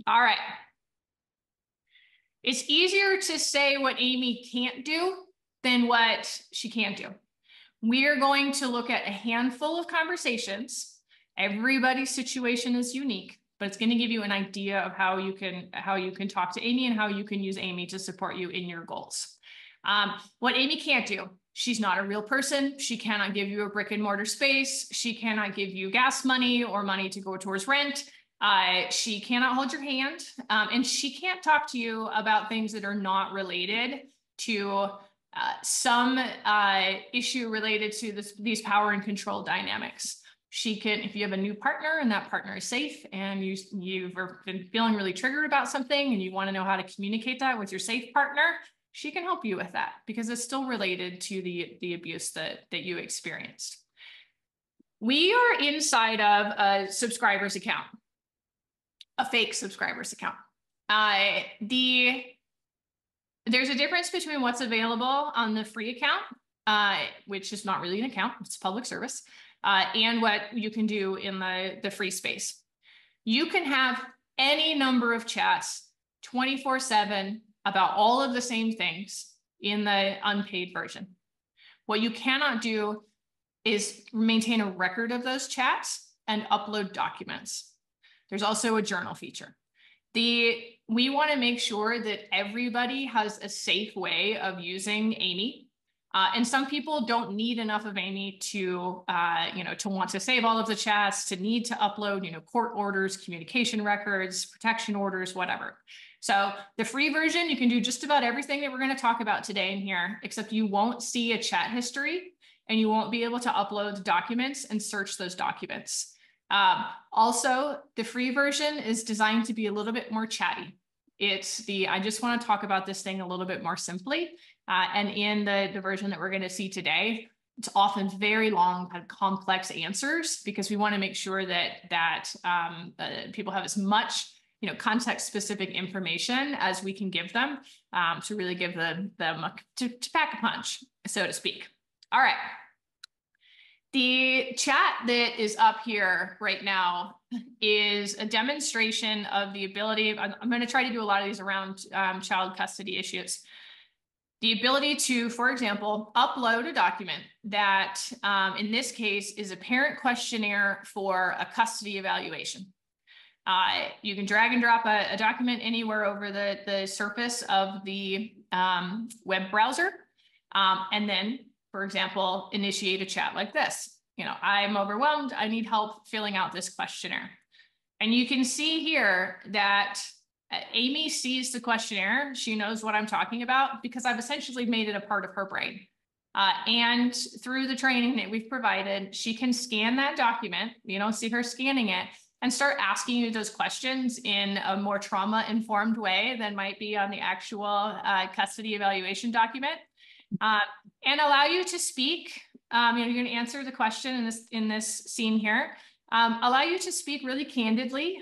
All right. It's easier to say what Aimee can't do than what she can do. We are going to look at a handful of conversations. Everybody's situation is unique, but it's going to give you an idea of how you can talk to Aimee and how you can use Aimee to support you in your goals. What Aimee can't do, she's not a real person. She cannot give you a brick and mortar space. She cannot give you gas money or money to go towards rent. She cannot hold your hand, and she can't talk to you about things that are not related to some issue related to these power and control dynamics. She can, if you have a new partner and that partner is safe and you've been feeling really triggered about something and you want to know how to communicate that with your safe partner, she can help you with that because it's still related to the abuse that you experienced. We are inside of a subscriber's account, a fake subscriber's account. There's a difference between what's available on the free account, which is not really an account, it's public service, and what you can do in the free space. You can have any number of chats 24/7 about all of the same things in the unpaid version. What you cannot do is maintain a record of those chats and upload documents. There's also a journal feature. We want to make sure that everybody has a safe way of using Aimee. And some people don't need enough of Aimee to want to save all of the chats, to need to upload, court orders, communication records, protection orders, whatever. So the free version, you can do just about everything that we're going to talk about today in here, except you won't see a chat history and you won't be able to upload documents and search those documents. Also, the free version is designed to be a little bit more chatty. I just want to talk about this thing a little bit more simply. And in the version that we're going to see today, it's often very long, kind of complex answers because we want to make sure that people have as much context-specific information as we can give them to really give them to pack a punch, so to speak. All right. The chat that is up here right now is a demonstration of the ability. I'm going to try to do a lot of these around child custody issues. The ability to, for example, upload a document that, in this case, is a parent questionnaire for a custody evaluation. You can drag and drop a document anywhere over the surface of the web browser, and then, for example, initiate a chat like this. I'm overwhelmed. I need help filling out this questionnaire. And you can see here that Aimee sees the questionnaire. She knows what I'm talking about because I've essentially made it a part of her brain. And through the training that we've provided, she can scan that document. You don't see her scanning it and start asking you those questions in a more trauma-informed way than might be on the actual custody evaluation document. And allow you to speak. You're going to answer the question in this scene here. Allow you to speak really candidly.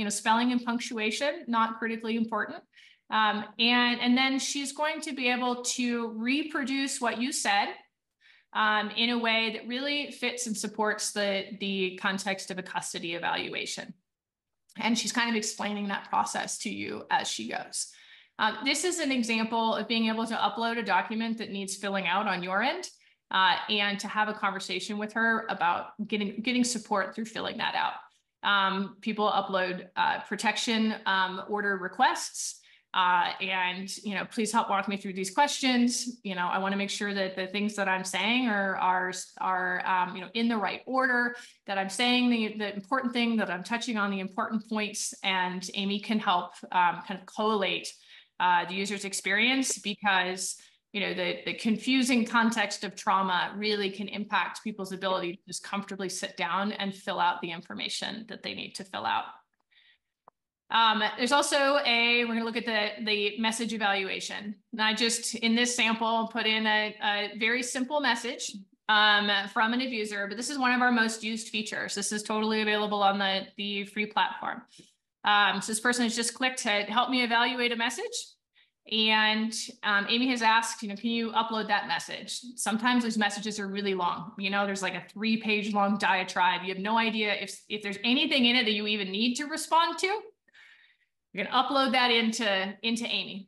Spelling and punctuation, not critically important. And then she's going to be able to reproduce what you said in a way that really fits and supports the context of a custody evaluation. And she's kind of explaining that process to you as she goes. This is an example of being able to upload a document that needs filling out on your end and to have a conversation with her about getting support through filling that out. People upload protection order requests and, please help walk me through these questions. I want to make sure that the things that I'm saying are in the right order, that I'm saying the important thing, that I'm touching on the important points, and Aimee can help kind of collate the user's experience because the confusing context of trauma really can impact people's ability to just comfortably sit down and fill out the information that they need to fill out. There's also we're going to look at the message evaluation. And I just, in this sample, put in a very simple message from an abuser, but this is one of our most used features. This is totally available on the free platform. So this person has just clicked to help me evaluate a message. And Aimee has asked, can you upload that message? Sometimes those messages are really long. There's like a 3-page long diatribe. You have no idea if there's anything in it that you even need to respond to. You're going to upload that into Aimee.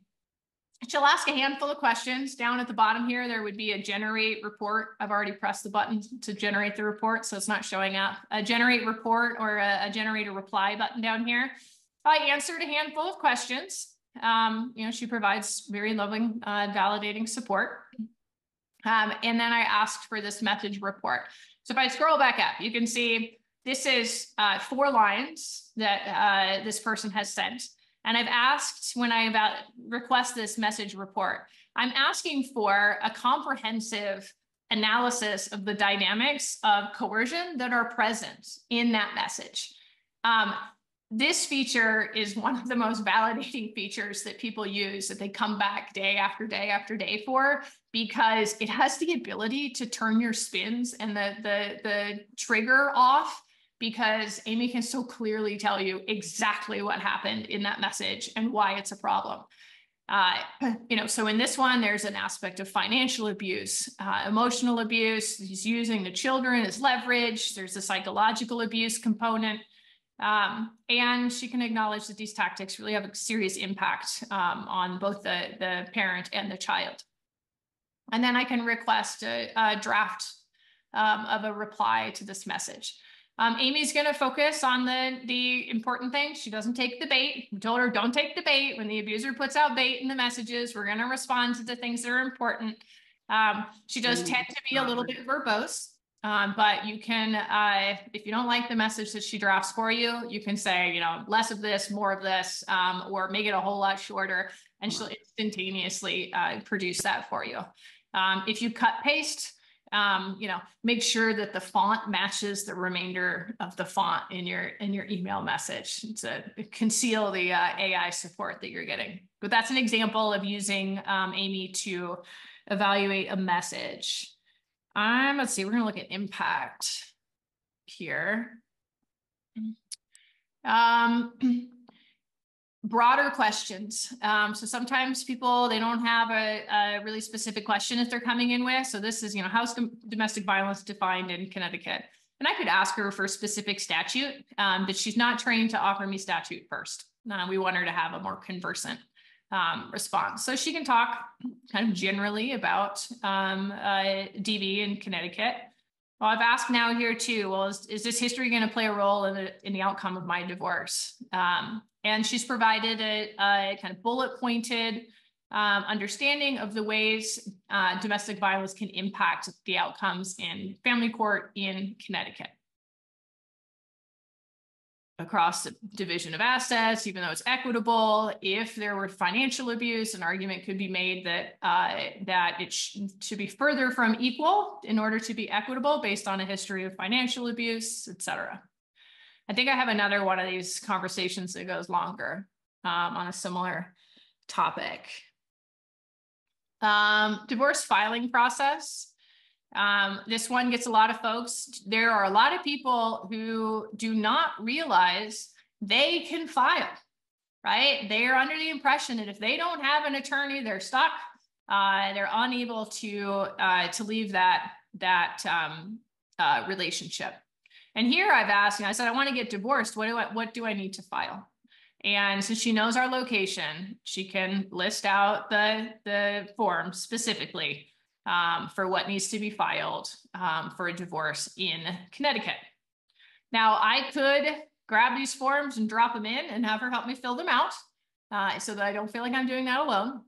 She'll ask a handful of questions. Down at the bottom here, there would be a generate report. I've already pressed the button to generate the report, so it's not showing up. A generate report or a generate a reply button down here. I answered a handful of questions. She provides very loving, validating support. And then I asked for this message report. So if I scroll back up, you can see this is 4 lines that this person has sent. And I've asked, when I request this message report, I'm asking for a comprehensive analysis of the dynamics of coercion that are present in that message. This feature is one of the most validating features that people use, that they come back day after day after day for, because it has the ability to turn your spins and the trigger off, because Aimee can so clearly tell you exactly what happened in that message and why it's a problem. So in this one, there's an aspect of financial abuse, emotional abuse. He's using the children as leverage. There's a psychological abuse component. And she can acknowledge that these tactics really have a serious impact on both the parent and the child. And then I can request a draft of a reply to this message. Aimee's going to focus on the important things. She doesn't take the bait. We told her, don't take the bait. When the abuser puts out bait in the messages, we're going to respond to the things that are important. She does tend to be a little bit verbose. But you can, if you don't like the message that she drafts for you, you can say, less of this, more of this, or make it a whole lot shorter, and she'll instantaneously produce that for you. If you cut paste, make sure that the font matches the remainder of the font in your email message to conceal the AI support that you're getting. But that's an example of using Aimee to evaluate a message. Let's see, we're going to look at impact here. Broader questions. So sometimes people, they don't have a really specific question that they're coming in with. So this is, how's domestic violence defined in Connecticut? And I could ask her for a specific statute, but she's not trained to offer me statute first. We want her to have a more conversant response. So she can talk kind of generally about DV in Connecticut. Well, I've asked now here too, well, is this history going to play a role in the outcome of my divorce? And she's provided a kind of bullet pointed understanding of the ways domestic violence can impact the outcomes in family court in Connecticut. Across the division of assets, even though it's equitable, if there were financial abuse, an argument could be made that that it should be further from equal in order to be equitable based on a history of financial abuse, etc. I think I have another one of these conversations that goes longer on a similar topic. Divorce filing process. This one gets a lot of folks. There are a lot of people who do not realize they can file, right? They are under the impression that if they don't have an attorney, they're stuck. They're unable to leave that relationship. And here I've asked, I said, I want to get divorced. What do I need to file? And since she knows our location, she can list out the forms specifically for what needs to be filed for a divorce in Connecticut. Now, I could grab these forms and drop them in and have her help me fill them out so that I don't feel like I'm doing that alone.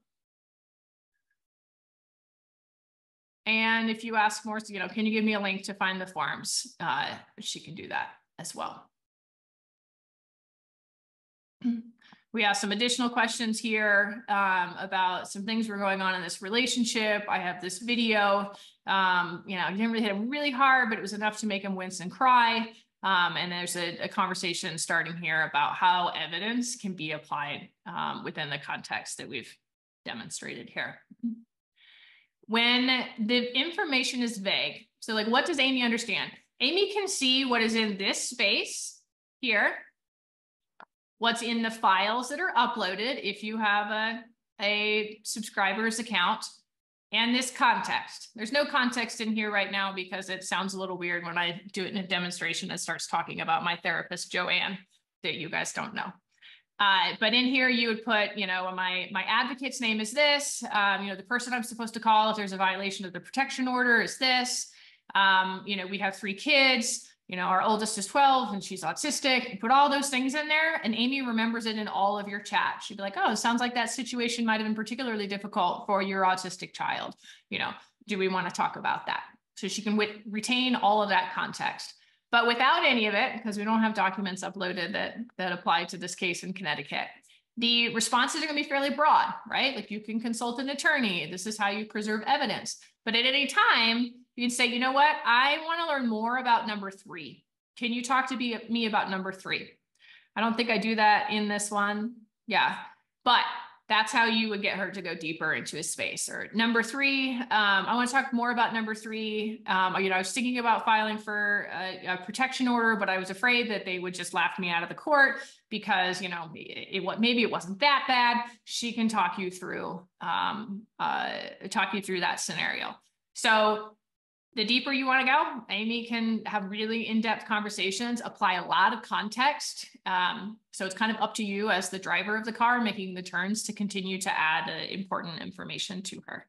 And if you ask more, can you give me a link to find the forms? She can do that as well. We have some additional questions here about some things were going on in this relationship. I have this video, didn't really hit him really hard, but it was enough to make him wince and cry. And there's a conversation starting here about how evidence can be applied within the context that we've demonstrated here. When the information is vague, so like, what does Aimee understand? Aimee can see what is in this space here, what's in the files that are uploaded if you have a subscriber's account, and this context. There's no context in here right now because it sounds a little weird when I do it in a demonstration that starts talking about my therapist, Joanne, that you guys don't know. But in here you would put, my advocate's name is this, the person I'm supposed to call if there's a violation of the protection order is this. We have 3 kids, our oldest is 12 and she's autistic. You put all those things in there and Aimee remembers it in all of your chat. She'd be like, oh, it sounds like that situation might've been particularly difficult for your autistic child. Do we want to talk about that? So she can retain all of that context. But without any of it, because we don't have documents uploaded that apply to this case in Connecticut, the responses are going to be fairly broad, right? Like you can consult an attorney. This is how you preserve evidence. But at any time, you can say, you know what? I want to learn more about number 3. Can you talk to me about number 3? I don't think I do that in this one. Yeah, but that's how you would get her to go deeper into a space. Or number 3, I want to talk more about number 3. I was thinking about filing for a protection order, but I was afraid that they would just laugh me out of the court because, maybe it wasn't that bad. She can talk you through that scenario. So the deeper you want to go, Aimee can have really in-depth conversations, apply a lot of context. So it's kind of up to you as the driver of the car making the turns to continue to add important information to her.